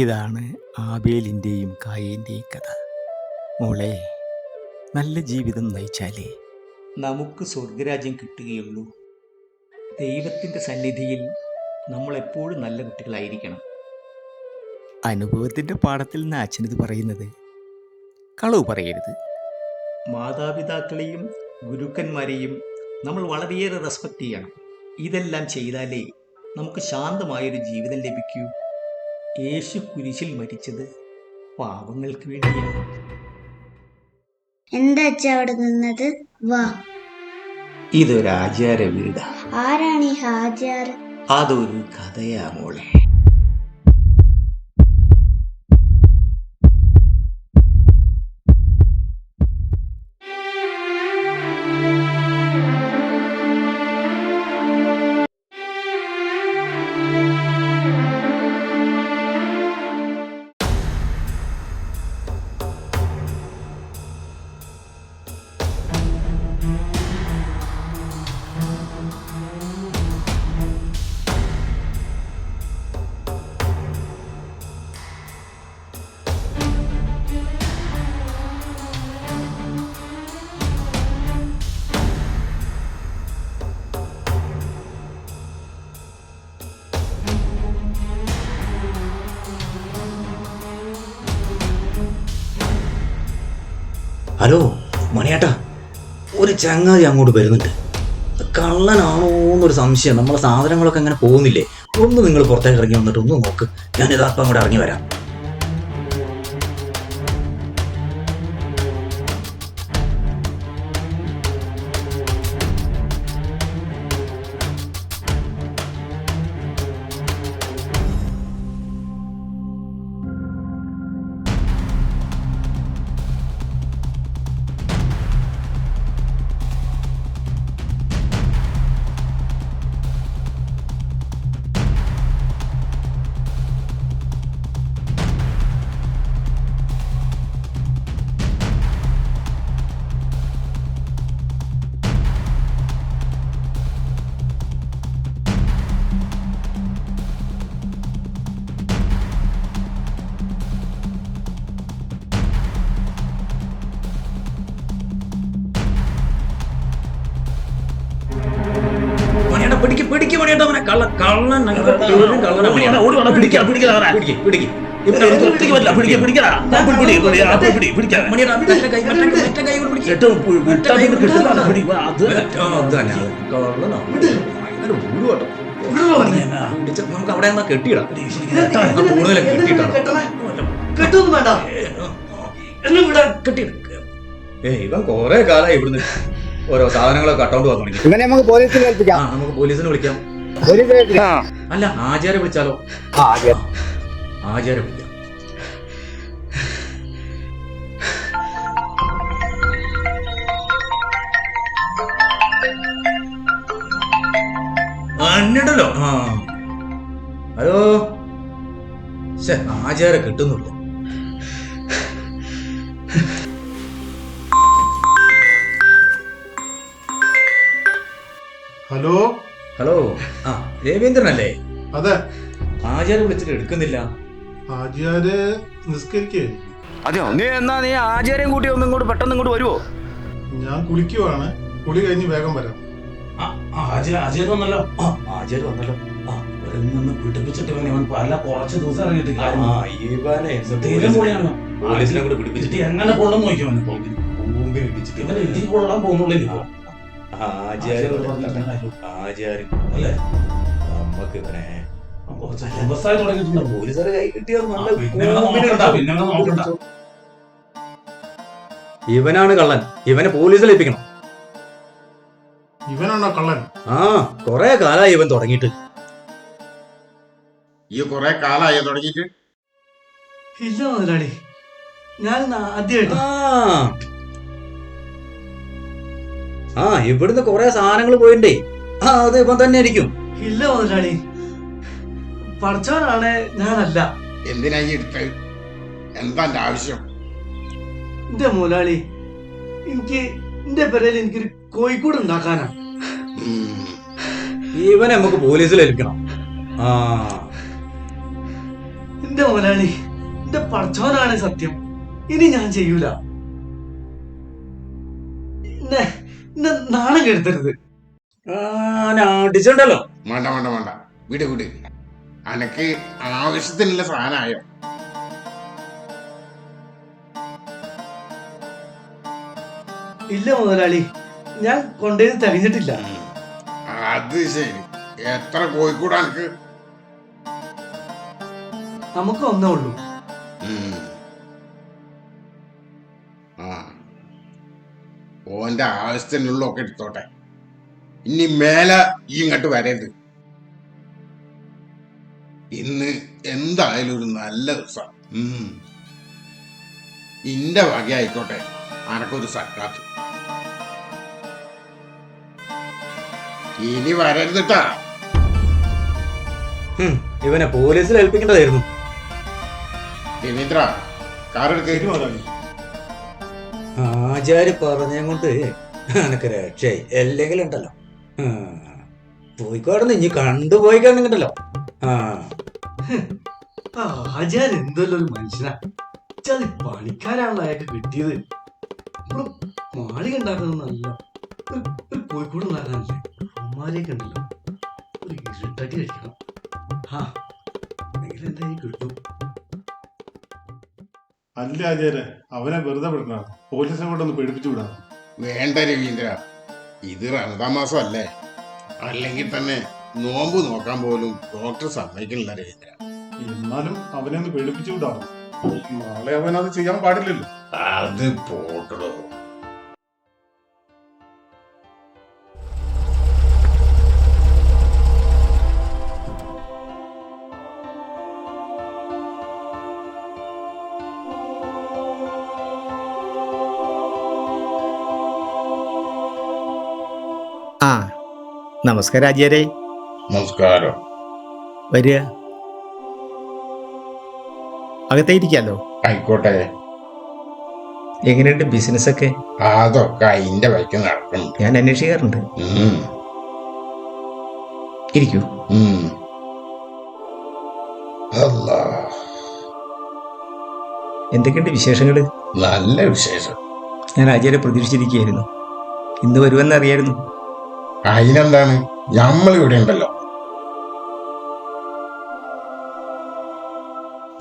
ഇതാണ് ആബേലിൻ്റെയും കായേൻ്റെയും കഥ. മോളെ, നല്ല ജീവിതം നയിച്ചാലേ നമുക്ക് സ്വർഗരാജ്യം കിട്ടുകയുള്ളൂ. ദൈവത്തിൻ്റെ സന്നിധിയിൽ നമ്മളെപ്പോഴും നല്ല കുട്ടികളായിരിക്കണം. അനുഭവത്തിൻ്റെ പാഠത്തിൽ നിന്ന് അച്ഛനിത് പറയുന്നത്. കളവ് പറയരുത്. മാതാപിതാക്കളെയും ഗുരുക്കന്മാരെയും നമ്മൾ വളരെയേറെ റെസ്പെക്റ്റ് ചെയ്യണം. ഇതെല്ലാം ചെയ്താലേ നമുക്ക് ശാന്തമായൊരു ജീവിതം ലഭിക്കൂ. യേശു കുരിശിൽ മരിച്ചത് പാപങ്ങൾക്ക് വേണ്ടിയാണ്. എന്താ അച്ഛ അവിടെ നിന്നത്? വാ. ഇതൊരു ആചാര വീടാ. ആരാണ് ഈ ഹാജർ? അതൊരു കഥയാ മോളെ. ഹലോ മണിയേട്ടാ, ഒരു ചങ്ങാതി അങ്ങോട്ട് വരുന്നുണ്ട്. കള്ളനാണോ എന്നൊരു സംശയം. നമ്മളെ സാധനങ്ങളൊക്കെ അങ്ങനെ പോകുന്നില്ലേ? ഒന്ന് നിങ്ങൾ പുറത്തേക്ക് ഇറങ്ങി വന്നിട്ട് ഒന്ന് നോക്ക്. ഞാനിതാ അപ്പം അങ്ങോട്ട് ഇറങ്ങി വരാം. പിടിക്ക് മണിയേട്ടാ, അവനെ കള്ളൻ നമുക്ക് അവിടെ കെട്ടിയിടാം. കൂടുതലും കെട്ടിയിടാം. ഇവൻ കൊറേ കാലായി ഇവിടുന്ന് ഓരോ സാധനങ്ങളൊക്കെ കട്ടോണ്ട് വന്നു. നമുക്ക് പോലീസിനെ ഏൽപ്പിക്കാം. നമുക്ക് പോലീസിനെ വിളിക്കാം. അല്ല, ആചാര്യ വിളിച്ചാലോ? ആചാര്യ വിളിക്കാം. അന്നിട്ടല്ലോ. ഹലോ, ആചാര്യ കിട്ടുന്നുള്ളൂ. ഹലോ ഹലോ, രവീന്ദ്രനല്ലേ? അതെ. ആചാര്യ വിളിച്ചിട്ട് എടുക്കുന്നില്ല. ആചാര്യ നിസ്കരിക്കേ? അതെയോ? നീ ആചാര്യം കൂട്ടി ഒന്നും ഇങ്ങോട്ട് പെട്ടെന്ന് ഇങ്ങോട്ട് വരുവോ? ഞാൻ കുളിക്കുവാണ്. കുളി കഴിഞ്ഞ് വേഗം വരാം. ആചാര്യ വന്നല്ലോ. ആചാര്യ വന്നല്ലോ. പിടിപ്പിച്ചിട്ട് പല കുറച്ച് ദിവസം ഇറങ്ങിയിട്ട് പോലീസിനെ കൂടെ പിടിപ്പിച്ചിട്ട് എങ്ങനെ കൊള്ളുന്നു നോക്കിയോ? ഇവനെ കൊള്ളാൻ പോകുന്നുള്ളൂ. ആചാര്യം അല്ലേ? നമുക്ക് ഇവനെ പോലീസുകാർ കൈ കിട്ടിയാൽ ഇവനാണ് കള്ളൻ. ഇവനെ പോലീസിൽ ഏൽപ്പിക്കണം. ഇവനാണോ കള്ളൻ? കൊറേ കാലായി ഇവൻ തുടങ്ങിയിട്ട്. ഈ കൊറേ കാലായോ തുടങ്ങിയിട്ട്? ഇല്ല മുതലാളി, ഞാൻ ആദ്യമായിട്ട്. ഇവിടുന്ന് കൊറേ സാധനങ്ങൾ പോയിണ്ടേ. അത് ഇവൻ തന്നെ ആയിരിക്കും. ഇല്ല മുതലാളി, പഠിച്ചവനാണ്, ഞാനല്ല. എന്തിനാ ഈ എടുത്തത്? എന്താ ആവശ്യം? എന്റെ മുതലാളി, എനിക്ക് എന്റെ പേരിൽ എനിക്കൊരു കോഴിക്കോട് ഉണ്ടാക്കാനാ. ഇവനെ നമുക്ക് പോലീസിൽ ഏൽപ്പിക്കണം. എന്റെ മുതലാളി, എന്റെ പഠിച്ചവനാണ് സത്യം. ഇനി ഞാൻ ചെയ്യൂല. എന്നെ നാണം കെടുത്തരുത്. അടിച്ചിട്ടുണ്ടല്ലോ. വേണ്ട വേണ്ട വേണ്ട, വിട് വിട്. അനക്ക് ആവശ്യത്തിനുള്ള സാധനമായോ? ഇല്ല മുതലാളി, ഞാൻ കൊണ്ടുപോയി തികഞ്ഞിട്ടില്ല. അത് ശരി. എത്ര കോഴിക്കൂട് അനക്ക്? നമുക്ക് ഒന്നേ ഉള്ളൂ. ആ, ഓന്റെ ആവശ്യത്തിനുള്ളൊക്കെ എടുത്തോട്ടെ. ഇനി മേലെ ഈ ഇങ്ങോട്ട് വരരുത്. ഇന്ന് എന്തായാലും ഒരു നല്ല ദിവസം. ഇന്റെ വകയായിക്കോട്ടെ അനക്കൊരു സക്കാത്ത്. ഇനി വരരുതിട്ടാ. ഇവനെ പോലീസിൽ ഏൽപ്പിക്കേണ്ടതായിരുന്നു. രവീന്ദ്ര, കാറെടുക്ക്. ആചാര്യ പറഞ്ഞ കൊണ്ട് എനക്ക് രക്ഷയായി. അല്ലെങ്കിൽ ഉണ്ടല്ലോ പോയിക്കോടുന്ന് ഇനി കണ്ടുപോയി കാണുന്നുണ്ടല്ലോ. ആചാര്യ എന്തല്ലോ ഒരു മനുഷ്യനാ. ചതി പണിക്കാരാണല്ലോ അയാൾക്ക് കിട്ടിയത്. മാളിക ഉണ്ടാക്കുന്നതല്ല, ഒരു കോഴിക്കോട് ഉണ്ടാക്കാനല്ലേ. അമ്മാരെയൊക്കെ ഉണ്ടല്ലോ, ഒരു ഇരുട്ടടി കഴിക്കണം. എന്നെങ്കിലും എന്തായാലും കിട്ടും. അല്ല ആചാര്യ, അവനെ വെറുതെ വിടണം. പോലീസിനെ കൊണ്ടൊന്ന് പേടിപ്പിച്ചു വിടാം. വേണ്ട രവീന്ദ്ര, ഇത് റമദാൻ മാസം അല്ലേ. അല്ലെങ്കിൽ തന്നെ നോമ്പ് നോക്കാൻ പോലും ഡോക്ടർ സമ്മതിക്കണില്ല രവീന്ദ്ര. എന്നാലും അവനെ ഒന്ന് പേടിപ്പിച്ചു വിടാം. നാളെ അവൻ അത് ചെയ്യാൻ പാടില്ലല്ലോ. അത് പോട്ടോ. ആ, നമസ്കാരം ആചാര്യ. നമസ്കാരം. വരിക, അകത്തേരിക്കാലോ. ആയിക്കോട്ടെ. എങ്ങനെയുണ്ട് ബിസിനസ്സൊക്കെ? അതൊക്കെ അതിന്റെ വഴിക്ക് നടക്കണം. ഞാൻ അന്വേഷിക്കാറുണ്ട്. ഇരിക്കൂ. അല്ലാ, എന്തൊക്കെയുണ്ട് വിശേഷങ്ങൾ? നല്ല വിശേഷം. ഞാൻ ആചാര്യ പ്രതീക്ഷിച്ചിരിക്കുകയായിരുന്നു. ഇന്ന് വരുമെന്നറിയായിരുന്നു. അതിനെന്താണ്, നമ്മളിവിടെ ഉണ്ടല്ലോ.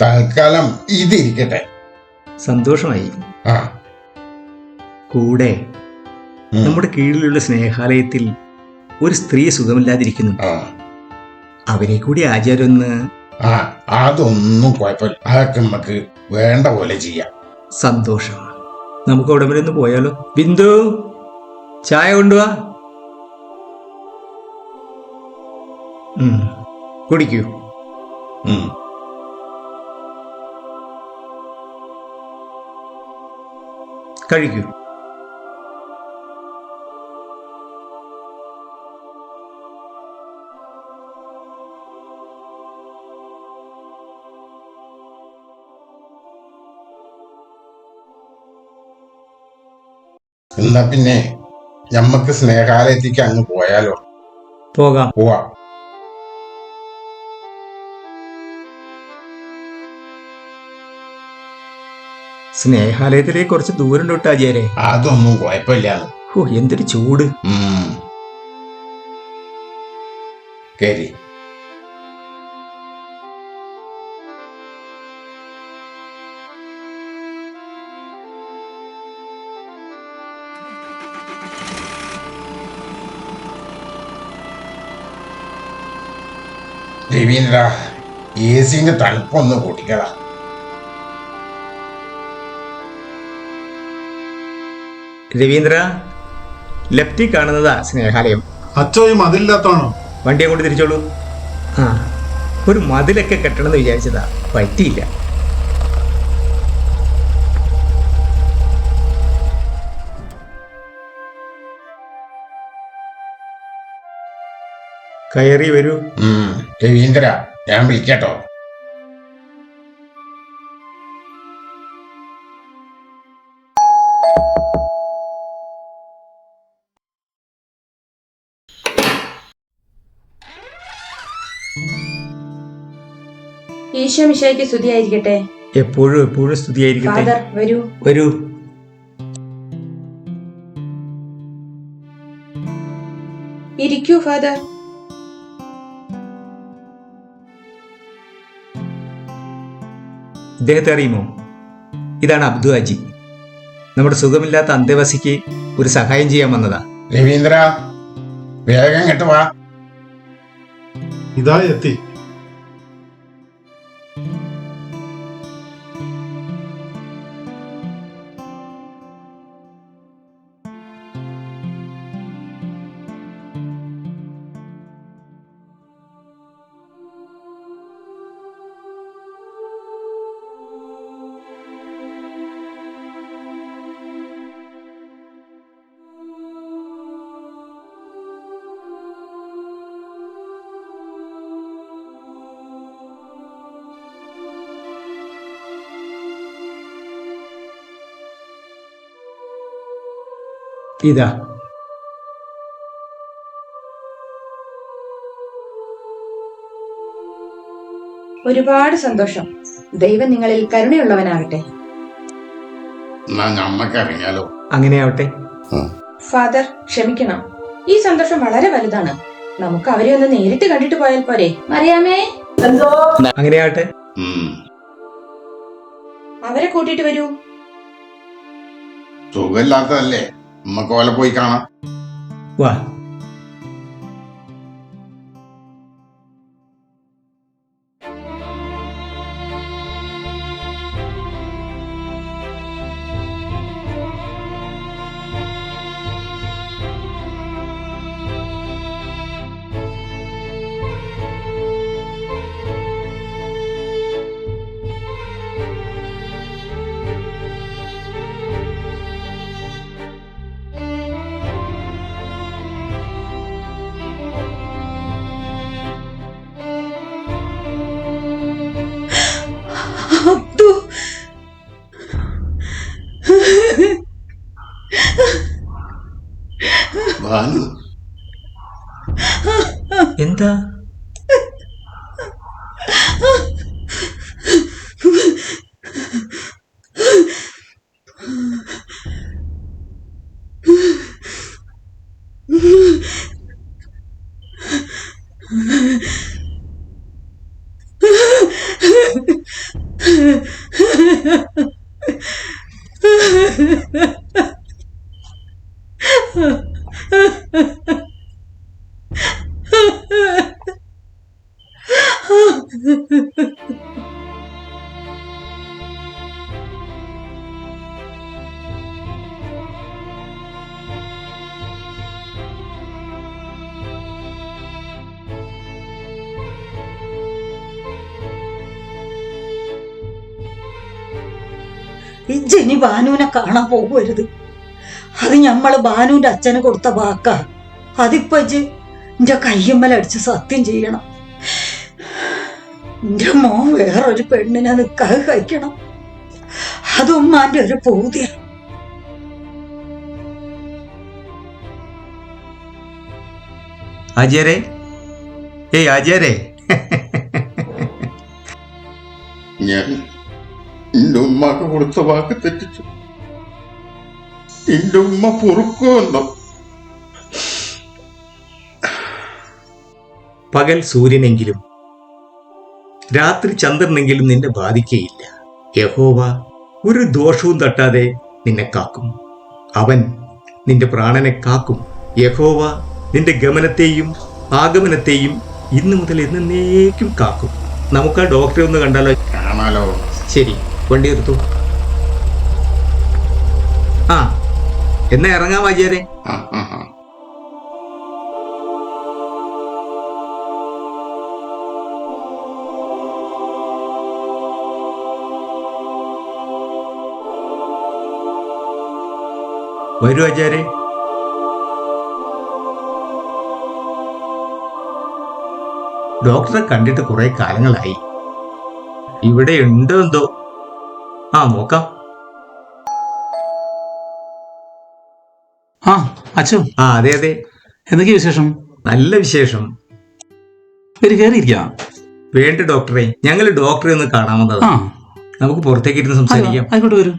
തൽക്കാലം ഇതിരിക്കട്ടെ. സന്തോഷമായി. ആ, കൂടെ നമ്മുടെ കീഴിലുള്ള സ്നേഹാലയത്തിൽ ഒരു സ്ത്രീ സുഖമില്ലാതിരിക്കുന്നു. അവരെ കൂടി ആചാര്യ ഒന്ന്. അതൊന്നും കുഴപ്പമില്ല. അതൊക്കെ നമുക്ക് വേണ്ട പോലെ ചെയ്യാം. സന്തോഷം. നമുക്ക് അവിടെ വരെ ഒന്ന് പോയാലോ? ബിന്ദു, ചായ കൊണ്ടുവാ. കുടിക്കൂ. കഴിക്കൂ. എന്നാ പിന്നെ ഞമ്മക്ക് സ്നേഹാലയത്തേക്ക് അങ്ങ് പോയാലോ? പോകാം. പോവാ. സ്നേഹാലയത്തിലേക്ക് കുറച്ച് ദൂരം തൊട്ട് ആചാര്യ. അതൊന്നും കുഴപ്പമില്ല. ഓ, എന്തൊരു ചൂട്. കേറി. രവീന്ദ്ര, ഏസിന്റെ തണുപ്പൊന്ന് കൂട്ടിക്കളാ. രവീന്ദ്ര, ലെഫ്റ്റിൽ കാണുന്നതാ സ്നേഹാലയം. അച്ഛോ, ഈ മതിലില്ലാത്താണോ? വണ്ടി അങ്ങോട്ട് തിരിച്ചോളൂ. ആ, ഒരു മതിലൊക്കെ കെട്ടണമെന്ന് വിചാരിച്ചതാ, പറ്റിയില്ല. കയറി വരൂ. രവീന്ദ്ര, ഞാൻ വിളിക്കട്ടോ? ഈശോ മിശിഹായ്ക്ക് സ്തുതിയായിരിക്കട്ടെ. എപ്പോഴും എപ്പോഴും സ്തുതിയായിരിക്കട്ടെ. ഫാദർ വരൂ. വരൂ. ഇരിക്കൂ ഫാദർ. ഇദ്ദേഹത്തെ അറിയുമോ? ഇതാണ് അബ്ദു ഹാജി. നമ്മുടെ സുഖമില്ലാത്ത അന്തേവാസിക്ക് ഒരു സഹായം ചെയ്യാൻ വന്നതാ. രവീന്ദ്ര, വേഗം ഇങ്ങോട്ട് വാ. ഇതാ എത്തി. ഇതാ. ഒരുപാട് സന്തോഷം. ദൈവം നിങ്ങളിൽ കരുണയുള്ളവനാകട്ടെ. എന്നാ നമ്മക്ക് ഇറങ്ങിയാലോ? അങ്ങനെയാവട്ടെ. ഫാദർ ക്ഷമിക്കണം, ഈ സന്തോഷം വളരെ വലുതാണ്. നമുക്ക് അവരെ ഒന്ന് നേരിട്ട് കണ്ടിട്ട് പോയാൽ പോരെ? മറിയാമേ, അങ്ങനെയാവട്ടെ. അവരെ കൂട്ടിട്ട് വരൂ. സുഖമില്ലാത്തതല്ലേ, നമ്മക്ക് ഓലെ പോയി കാണാം. വാ. അബ്ദു, ഭാനു, എന്താ? ഇജ്ജിനി ബാനുവിനെ കാണാൻ പോകരുത്. അത് ഞമ്മള് ബാനുവിന്റെ അച്ഛന് കൊടുത്ത വാക്കാ. അതിപ്പോ ഇജ്ജ് എന്റെ കയ്യമ്മലടിച്ച് സത്യം ചെയ്യണം. എന്റെ മോൻ വേറൊരു പെണ്ണിനെ നിക്കാതെ കഴിക്കണം. അത് ഉമ്മാന്റെ ഒരു പൂതിയ. ആചാരേ, ഏയ് ആചാരേ, ഞാൻ എന്റെ ഉമ്മക്ക് കൊടുത്ത വാക്ക് തെറ്റിച്ചു. എന്റെ ഉമ്മ പൊറുക്കുമെന്നോ? പകൽ സൂര്യനെങ്കിലും രാത്രി ചന്ദ്രനെങ്കിലും നിന്നെ ബാധിക്കയില്ല. യഹോവ ഒരു ദോഷവും തട്ടാതെ നിന്നെ കാക്കും. അവൻ നിന്റെ പ്രാണനെ കാക്കും. യഹോവ നിന്റെ ഗമനത്തെയും ആഗമനത്തെയും ഇന്നു മുതൽ എന്നേക്കും കാക്കും. നമുക്ക് ആ ഡോക്ടറെ ഒന്ന് കണ്ടാലോ? കാണാലോ. ശരി, വണ്ടി എടുത്തു. ആ, എന്നാ ഇറങ്ങാം ആചാരെ. വരൂ ആചാരെ. ഡോക്ടറെ കണ്ടിട്ട് കുറെ കാലങ്ങളായി. ഇവിടെ ഉണ്ടോ എന്തോ? ആ, നോക്കാം. ആ അച്ഛോ. ആ, അതെ അതെ. എന്തൊക്കെയാ വിശേഷം? നല്ല വിശേഷം. ഒരു കയറിയിരിക്കാം. വേണ്ട ഡോക്ടറെ, ഞങ്ങൾ ഡോക്ടറെ ഒന്ന് കാണാൻ വന്നതാ. ആ നമുക്ക് പുറത്തേക്ക് ഇരുന്ന് സംസാരിക്കാം. ആയിക്കോട്ടെ വരൂ.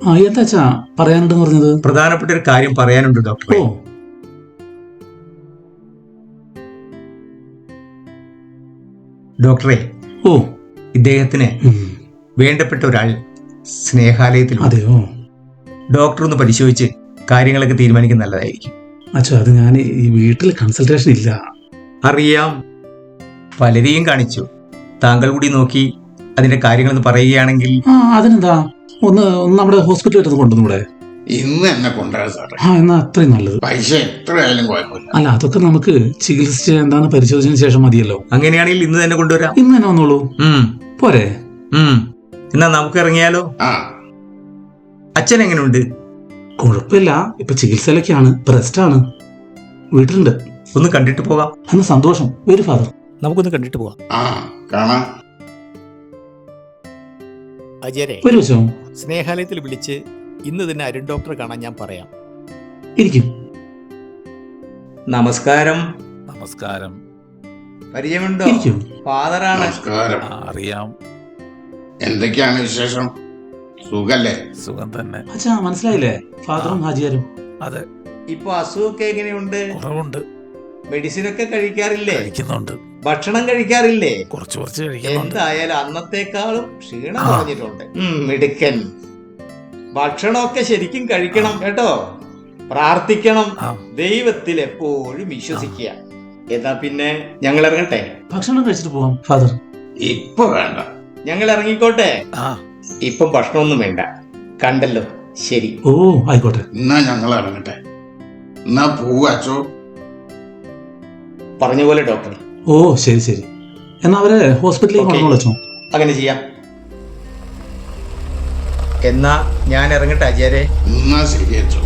ആ എന്താച്ചാ പറയാനുണ്ടെന്ന് പറഞ്ഞത്? പ്രധാനപ്പെട്ട ഒരു കാര്യം പറയാനുണ്ട് ഡോക്ടറെ. ഓ ഡോക്ടറെ, ഓ ഇദ്ദേഹത്തിന് വേണ്ടപ്പെട്ട ഒരാൾ സ്നേഹാലയത്തിൽ. അതെയോ? ഡോക്ടർ ഒന്ന് പരിശോധിച്ച് കാര്യങ്ങളൊക്കെ തീരുമാനിക്കുന്നത് നല്ലതായിരിക്കും. അച്ഛാ അത് ഞാൻ ഈ വീട്ടിൽ കൺസൾട്ടേഷൻ ഇല്ല. അറിയാം, പലരെയും കാണിച്ചു. താങ്കൾ കൂടി നോക്കി അതിന്റെ കാര്യങ്ങളൊന്ന് പറയുകയാണെങ്കിൽ. ആ അതിനെന്താ, ഒന്ന് നമ്മുടെ ഹോസ്പിറ്റലിൽ കൊണ്ടുവന്നൂടെ? ഇന്ന് എന്നെ കൊണ്ടുവരാൻ സാറേ. ആ എന്നാ അത്രയും നല്ലത്. പൈസ എത്രയായാലും കുഴപ്പമില്ല. അല്ല അതൊക്കെ നമുക്ക് ചികിത്സിച്ച് എന്താന്ന് പരിശോധിച്ചതിന് ശേഷം മതിയല്ലോ. അങ്ങനെയാണെങ്കിൽ ഇന്ന് തന്നെ കൊണ്ടുവരാം. ഇന്ന് തന്നെ വന്നോളൂ. പോരെ? എന്നാ നമുക്ക് ഇറങ്ങിയാലോ? ആ അച്ഛൻ എങ്ങനെയുണ്ട്? കുഴപ്പമില്ല, ഇപ്പൊ ചികിത്സയിലൊക്കെയാണ്, റെസ്റ്റാണ്, വീട്ടിലുണ്ട്. ഒന്ന് കണ്ടിട്ട് പോകാം. എന്നാ സന്തോഷം. വരൂ ഫാദർ, നമുക്കൊന്ന് കണ്ടിട്ട് പോകാം. ആ കാണാം. അജയരെ, ഒരു വശം സ്നേഹാലയത്തിൽ വിളിച്ച് ഇന്ന് തന്നെ അരുൺ ഡോക്ടറെ കാണാൻ ഞാൻ പറയാം. ഇരിക്കും. നമസ്കാരം. നമസ്കാരം. പരിചയമുണ്ടോ? ഇരിക്കും. ഫാദറാണ്. നമസ്കാരം. അറിയാം. എന്തൊക്കെയാണ് വിശേഷം? സുഖല്ലേ? സുഖം തന്നെ. അച്ഛാ മനസ്സിലായില്ലേ? ഫാദറും ഹാജിയാരും. അതെ. ഇപ്പൊ അസുഖമൊക്കെ എങ്ങനെയുണ്ട്? കുറവുണ്ട്. മെഡിസിൻ ഒക്കെ കഴിക്കാറില്ലേ? കഴിക്കുന്നുണ്ട്. ഭക്ഷണം കഴിക്കാറില്ലേ? കുറച്ച് കഴിക്കുന്നുണ്ട്. എന്തായാലും അന്നത്തെക്കാളും ക്ഷീണം കുറഞ്ഞിട്ടുണ്ട്. മിടുക്കൻ. ഭക്ഷണമൊക്കെ ശരിക്കും കഴിക്കണം കേട്ടോ. പ്രാർത്ഥിക്കണം. ദൈവത്തിൽ എപ്പോഴും വിശ്വസിക്കുക. എന്നാ പിന്നെ ഞങ്ങൾ ഇറങ്ങട്ടെ? ഭക്ഷണം കഴിച്ചിട്ട് പോവാം ഫാദർ. ഇപ്പൊ വേണ്ട, ഞങ്ങൾ ഇറങ്ങിക്കോട്ടെ. ഇപ്പം ഭക്ഷണമൊന്നും വേണ്ട, കണ്ടല്ലോ. ശരി. ഓ ആയിക്കോട്ടെ. എന്നാ ഞങ്ങൾ ഇറങ്ങട്ടെ. എന്നാ പോവാച്ചോ. പറഞ്ഞ പോലെ ഡോക്ടർ. ഓ ശരി ശരി. എന്നാ അവരെ ഹോസ്പിറ്റലിലേക്ക് കൊണ്ടു വെച്ചോ. അങ്ങനെ ചെയ്യാം. എന്നാ ഞാൻ ഇറങ്ങട്ടെ അജയരെ. എന്നാ ശരി അച്ചോ.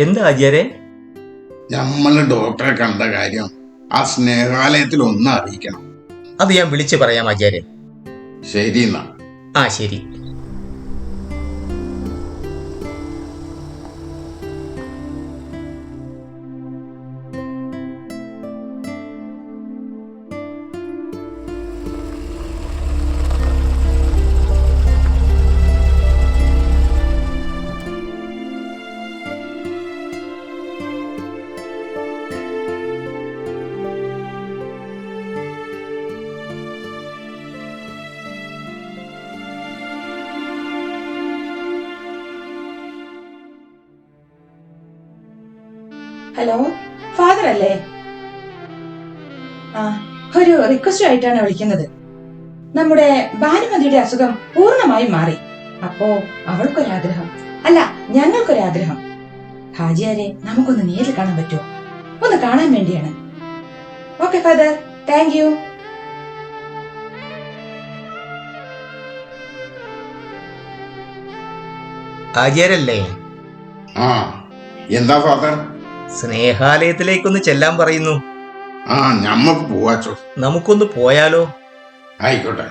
എന്താ അജയരെ? നമ്മള് ഡോക്ടറെ കണ്ട കാര്യം ആ സ്നേഹാലയത്തിൽ ഒന്ന് അറിയിക്കണം. അത് ഞാൻ വിളിച്ചു പറയാം അജയരെ. ശരി എന്നാ. ആ ശരി. ഹലോ, ഫാദർ അല്ലേ? ആ, ഒരു റിക്വസ്റ്റ് ആയിട്ടാണ് വിളിക്കുന്നത്. നമ്മുടെ ഭാനുമതിയുടെ അസുഖം പൂർണ്ണമായും മാറി. അപ്പോ അവൾക്കൊരാഗ്രഹം, അല്ല ഞങ്ങൾക്കൊരാഗ്രഹം. ഹാജിയാരെ നമുക്കൊന്ന് നേരിൽ കാണാൻ പറ്റുമോ? ഒന്ന് കാണാൻ വേണ്ടിയാണ്. Okay father, thank you. അജയരല്ലേ? ആ എന്താ ഫാദർ? സ്നേഹാലയത്തിലേക്കൊന്ന് ചെല്ലാൻ പറയുന്നു. ആ ഞമ്മക്ക് പോവാച്ചോ. നമുക്കൊന്ന് പോയാലോ? ആയിക്കോട്ടെ.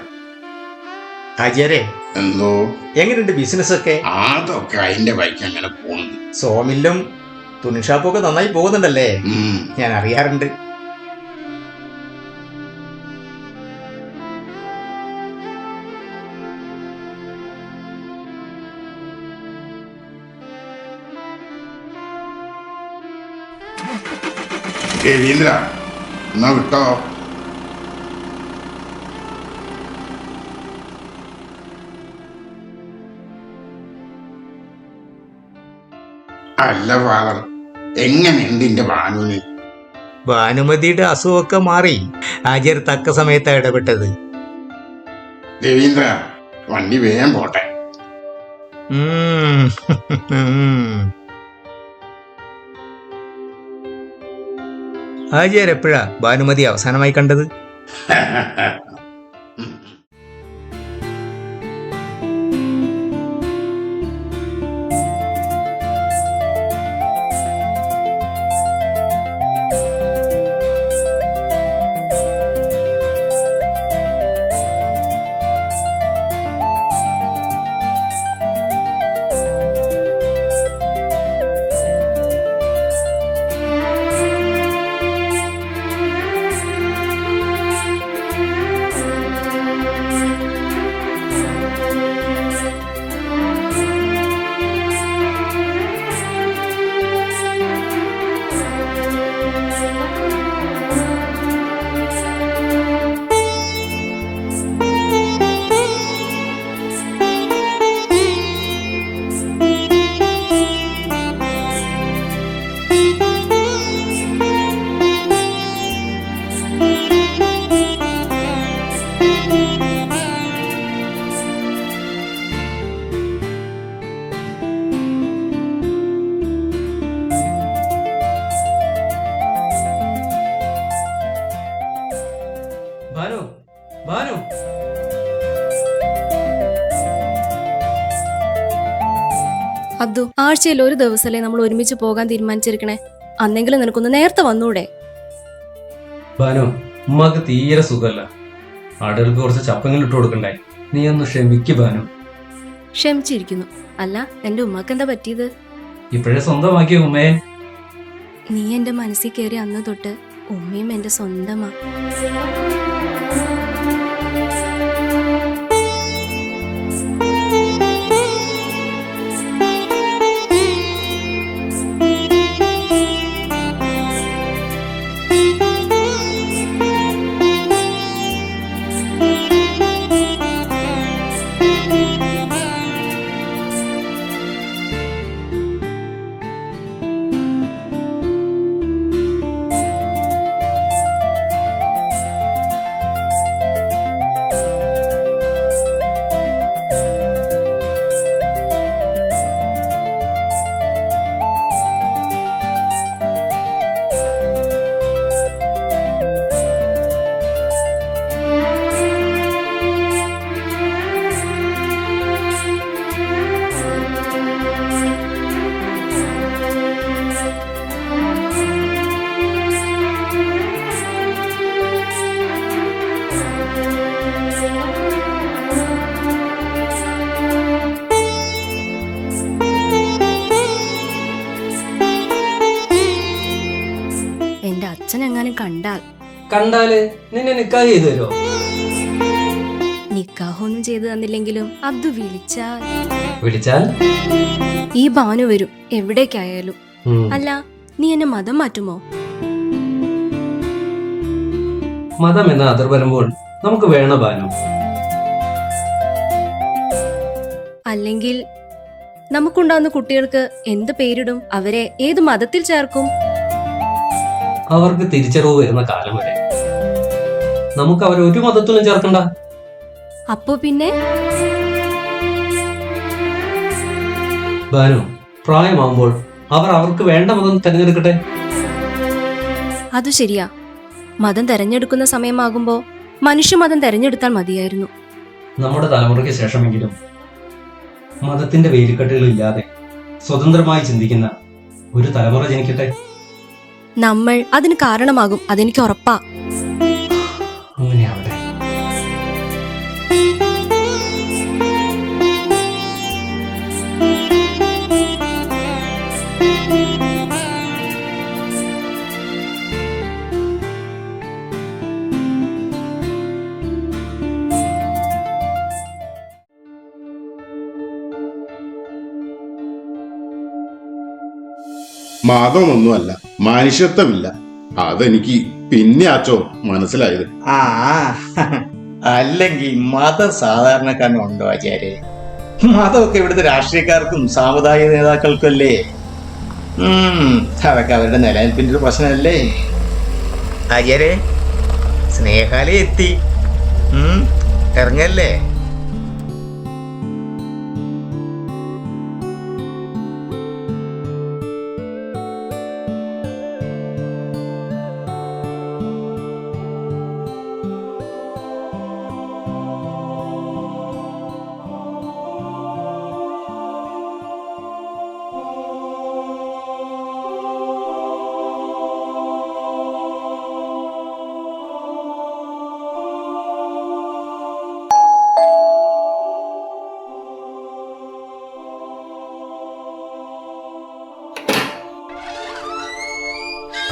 അജയരെ, എന്തോ എങ്ങനെയുണ്ട് ബിസിനസ് ഒക്കെ? അതൊക്കെ അതിന്റെ ബൈക്ക് അങ്ങനെ പോകുന്നു. സോമില്ലും തുണിഷാപ്പൊക്കെ നന്നായി പോകുന്നുണ്ടല്ലേ? ഞാൻ അറിയാറുണ്ട്. രവീന്ദ്ര എന്നാ വിട്ടോ. അല്ല ഫാദർ, എങ്ങനെയുണ്ട് എന്റെ ഭാനുവിന്? ഭാനുമതിയുടെ അസുഖമൊക്കെ മാറി. ആചാര്യ തക്ക സമയത്താണ് ഇടപെട്ടത്. രവീന്ദ്ര വണ്ടി വേഗം പോട്ടെ. ആചാര്യ എപ്പോഴാ ഭാനുമതി അവസാനമായി കണ്ടത്? ഭാനു ഭാനു അബ്ദു, ആഴ്ചയിൽ ഒരു ദിവസമല്ലേ നമ്മൾ ഒരുമിച്ച് പോകാൻ തീരുമാനിച്ചിരിക്കണേ? അന്നെങ്കിലും നിനക്കൊന്ന് നേരത്തെ വന്നൂടെ? ഭാനു, ഉമ്മാക്ക് തീരെ സുഖമല്ല. ആടുകൾക്ക് കുറച്ച് ചപ്പങ്ങൾ ഇട്ട് കൊടുക്കണ്ടേ? നീ ഒന്ന് ക്ഷമിക്ക് ഭാനു. ക്ഷമിച്ചിരിക്കുന്നു. അല്ല, എന്റെ ഉമ്മക്ക് എന്താ പറ്റിയത്? ഇപ്പോഴേ സ്വന്തമാക്കിയ ഉമ്മയെ. നീ എന്റെ മനസ്സിൽ കയറി അന്ന് തൊട്ട് ഉമ്മയും എന്റെ സ്വന്തമാ. എന്റെ അച്ഛൻ എങ്ങാനും കണ്ടാല് നിന്നെ നിക്കാഹ് ചെയ്തു തരുമോ? നിക്കാഹൊന്നും ചെയ്തു തന്നില്ലെങ്കിലും അബ്ദു വിളിച്ചാൽ ഈ ഭാനു വരും എവിടേക്കായാലും. അല്ല, നീ എന്നെ മതം മാറ്റുമോ? മതം എന്ന അതിർ വരുമ്പോൾ നമുക്ക് വേണ ഭാനു. അല്ലെങ്കിൽ നമുക്കുണ്ടാകുന്ന കുട്ടികൾക്ക് എന്ത് പേരിടും? അവരെ ഏത് മതത്തിൽ ചേർക്കും? അവർക്ക് തിരിച്ചറിവ് വരുന്ന കാലം വരെ നമുക്ക് അവരെ ഒരു മതത്തിലും ചേർക്കണ്ട. അപ്പോ പിന്നെ ഭാനു, പ്രായമാകുമ്പോൾ അവർ അവർക്ക് വേണ്ട മതം തിരഞ്ഞെടുക്കട്ടെ. അത് ശരിയാ. മതം തെരഞ്ഞെടുക്കുന്ന സമയമാകുമ്പോ മനുഷ്യമതം തെരഞ്ഞെടുത്താൽ മതിയായിരുന്നു. നമ്മുടെ തലമുറയ്ക്ക് ശേഷമെങ്കിലും മതത്തിന്റെ വേലിക്കെട്ടുകളില്ലാതെ സ്വതന്ത്രമായി ചിന്തിക്കുന്ന ഒരു തലമുറ ജനിക്കട്ടെ. നമ്മൾ അതിന് കാരണമാകും, അതെനിക്ക് ഉറപ്പാ. അങ്ങനെയാവട്ടെ. മതമൊന്നുമല്ല, മനുഷ്യത്വമില്ല. അതെനിക്ക് പിന്നെ ആച്ചോ മനസ്സിലായത്. അല്ലെങ്കിൽ മതം സാധാരണക്കാരനുണ്ടോ ആചാര്യ? മതമൊക്കെ ഇവിടുത്തെ രാഷ്ട്രീയക്കാർക്കും സാമുദായിക നേതാക്കൾക്കും അല്ലേ. അതൊക്കെ അവരുടെ നിലനിൽപ്പിന്റെ ഒരു പ്രശ്നമല്ലേ. ആചാര്യ, സ്നേഹാലയം എത്തി. ഇറങ്ങല്ലേ?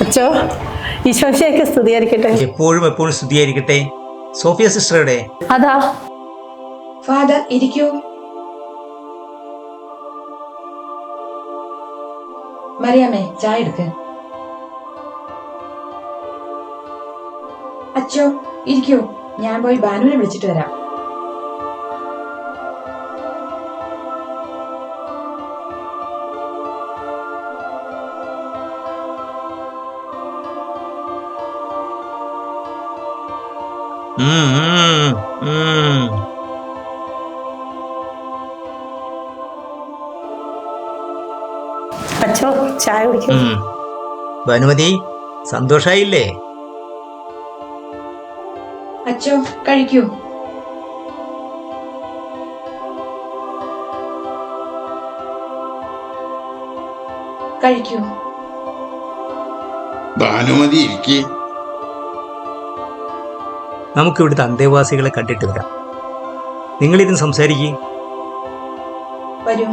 അച്ചോ, ഈശോയ്ക്ക് സ്തുതിയായിരിക്കട്ടെ. എപ്പോഴും എപ്പോഴും സ്തുതിയായിരിക്കട്ടെ. സോഫിയ സിസ്റ്ററുടെ അതാ. ഫാദർ, ഇരിക്കൂ. മറിയാമ്മേ, ചായ എടുക്ക്. അച്ചോ, ഇരിക്കൂ. ഞാൻ പോയി ബാനുവിനെ വിളിച്ചിട്ട് വരാം. അച്ചോ, ചായ കുടിക്കും. ഭാനുമതി, സന്തോഷായില്ലേ? അച്ചോ കഴിക്കൂ. കഴിക്കൂ. ഭാനുമതി ഇരിക്കേ. നമുക്ക് ഇവിടുത്തെ അന്തേവാസികളെ കണ്ടിട്ട് വരാം. നിങ്ങളിരുന്ന് സംസാരിക്കേ. വരൂ.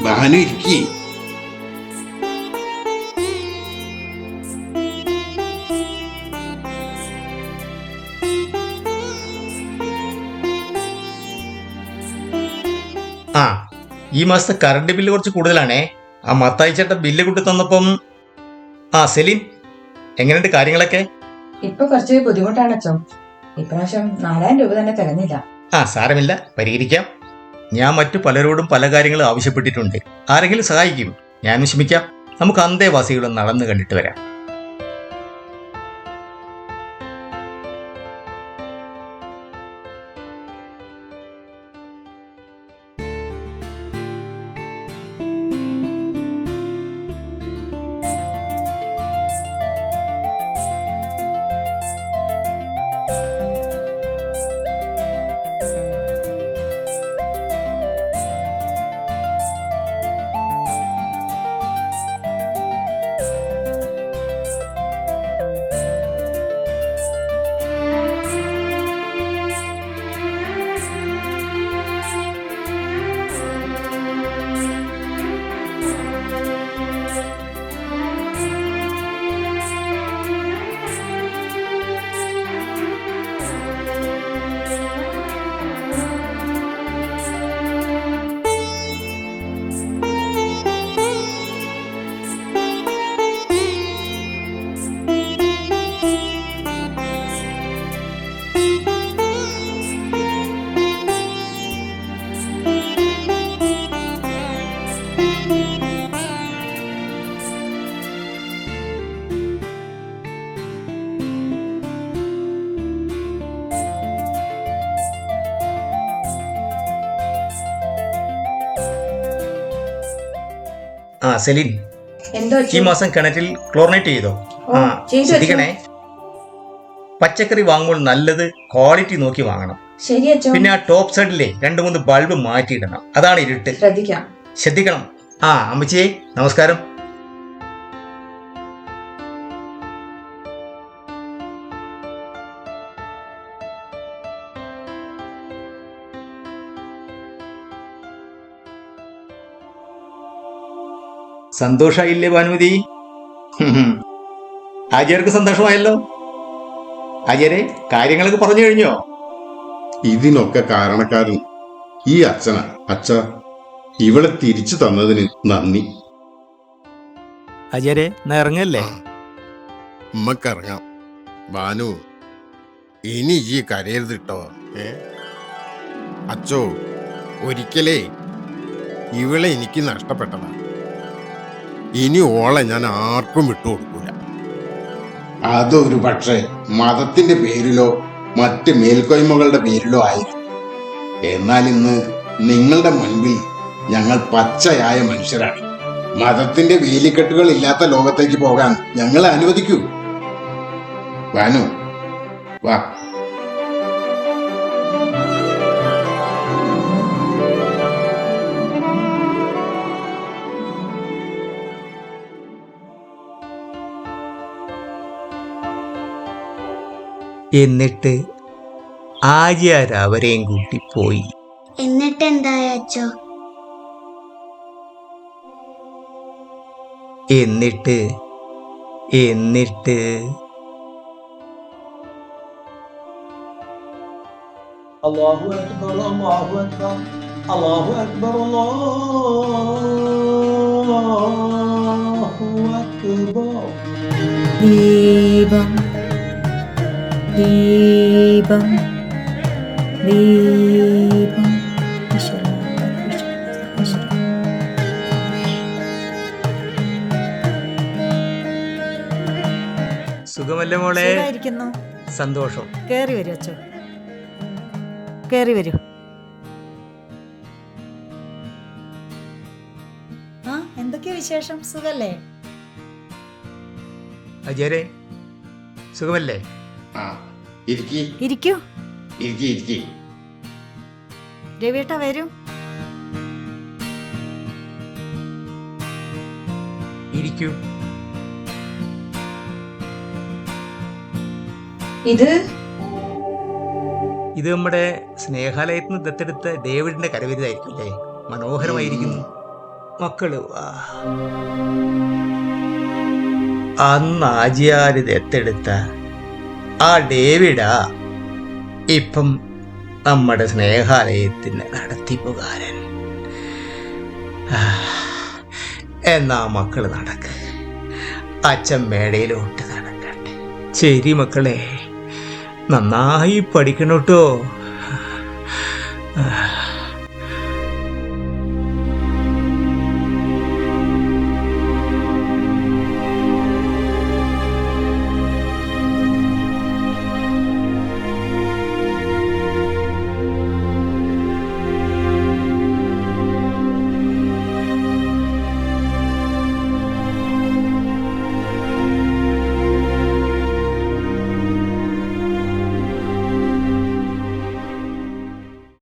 ഭാനു ഇരിക്കേ. ആ, ഈ മാസത്തെ കറണ്ട് ബില്ല് കുറച്ച് കൂടുതലാണേ. ആ മത്തായി ചേട്ടൻ ബില്ല് കൂട്ടി തന്നപ്പം. ആ സെലിൻ, എങ്ങനെയുണ്ട് കാര്യങ്ങളൊക്കെ? ഇപ്പൊ കുറച്ച് ബുദ്ധിമുട്ടാണ് അച്ചോ. ഇപ്രാവശ്യം 4000 രൂപ തന്നെ തികഞ്ഞില്ല. ആ സാരമില്ല, പരിഹരിക്കാം. ഞാൻ മറ്റു പലരോടും പല കാര്യങ്ങളും ആവശ്യപ്പെട്ടിട്ടുണ്ട്. ആരെങ്കിലും സഹായിക്കും, ഞാനും ശ്രമിക്കാം. നമുക്ക് അന്തേവാസികളും നടന്നു കണ്ടിട്ട് വരാം. ആ സെലിൻ, എന്തോ ഈ മാസം കിണറ്റിൽ ക്ലോറിനേറ്റ് ചെയ്തോ? ആ ചെയ്തു ശ്രദ്ധിക്കണേ. പച്ചക്കറി വാങ്ങുമ്പോൾ നല്ലത് ക്വാളിറ്റി നോക്കി വാങ്ങണം. ശരി അച്ചോ. പിന്നെ ആ ടോപ്പ് സൈഡിലെ 2-3 ബൾബ് മാറ്റിയിടണം. അതാണ് ഇരുട്ട്. ശ്രദ്ധിക്കാം. ശ്രദ്ധിക്കണം. ആ അമ്മച്ചിയെ നമസ്കാരം. സന്തോഷായില്ലേ ഭാനുമതി? ആചാര്യർക്ക് സന്തോഷമായല്ലോ. ആചാര്യ, കാര്യങ്ങളൊക്കെ പറഞ്ഞു കഴിഞ്ഞോ? ഇതിനൊക്കെ കാരണക്കാരൻ ഈ അച്ഛനാ. അച്ഛ, ഇവളെ തിരിച്ചു തന്നതിന് നന്ദി. ആചാര്യ, ഇറങ്ങല്ലേ? ഉമ്മക്കിറങ്ങാം. ഭാനു, ഇനി ഈ കരയരുതിട്ടോ. അച്ചോ, ഒരിക്കലേ ഇവളെ എനിക്ക് നഷ്ടപ്പെട്ടതാ. ഇനി ഓളെ ഞാൻ ആർക്കും വിട്ടുകൊടുക്കൂല. അതൊരു പക്ഷേ മതത്തിന്റെ പേരിലോ മറ്റ് മേൽക്കോയ്മകളുടെ പേരിലോ ആയിരിക്കും. എന്നാൽ ഇന്ന് നിങ്ങളുടെ മുൻപിൽ ഞങ്ങൾ പച്ചയായ മനുഷ്യരാണ്. മതത്തിന്റെ വേലിക്കെട്ടുകൾ ഇല്ലാത്ത ലോകത്തേക്ക് പോകാൻ ഞങ്ങളെ അനുവദിക്കൂ. ഭാനു, വാ. എന്നിട്ട് ആചാര്യ അവരെയും കൂട്ടി പോയി. എന്നിട്ട് എന്തായ അച്ചോ? എന്നിട്ട് അല്ലാഹു അക്ബർ, അല്ലാഹു അക്ബർ, അല്ലാഹു അക്ബർ, അല്ലാഹു അക്ബർ. ദീപം ദീപം ദീപം സുഖമല്ലേ മോളെ? സന്തോഷം. കേറി വരൂ അച്ചോ, കേറി വരൂ. എന്തൊക്കെയാ വിശേഷം? സുഖല്ലേ? അജയരെ സുഖമല്ലേ? ആ ഇരിക്കി ഇരിക്കൂ. ഇരിക്കി ഇരിക്കി. രവിയേട്ട വരൂ. ഇരിക്കൂ. ഇത് ഇത് നമ്മുടെ സ്നേഹാലയത്തിൽ നിന്ന് ദത്തെടുത്ത ഡേവിഡിന്റെ കരവിരുതായിരിക്കും അല്ലേ? മനോഹരമായിരിക്കുന്നു. മക്കള് വാ. അന്ന് ആജിയാര് ദത്തെടുത്ത ആ ഡേവിഡാ ഇപ്പം നമ്മുടെ സ്നേഹാലയത്തിന്റെ നടത്തിപ്പുകാരൻ. എന്നാ മക്കള് നടക്ക്, അച്ഛൻ മേടയിലോട്ട് നടക്കട്ടെ. ശരി മക്കളെ, നന്നായി പഠിക്കണം കേട്ടോ.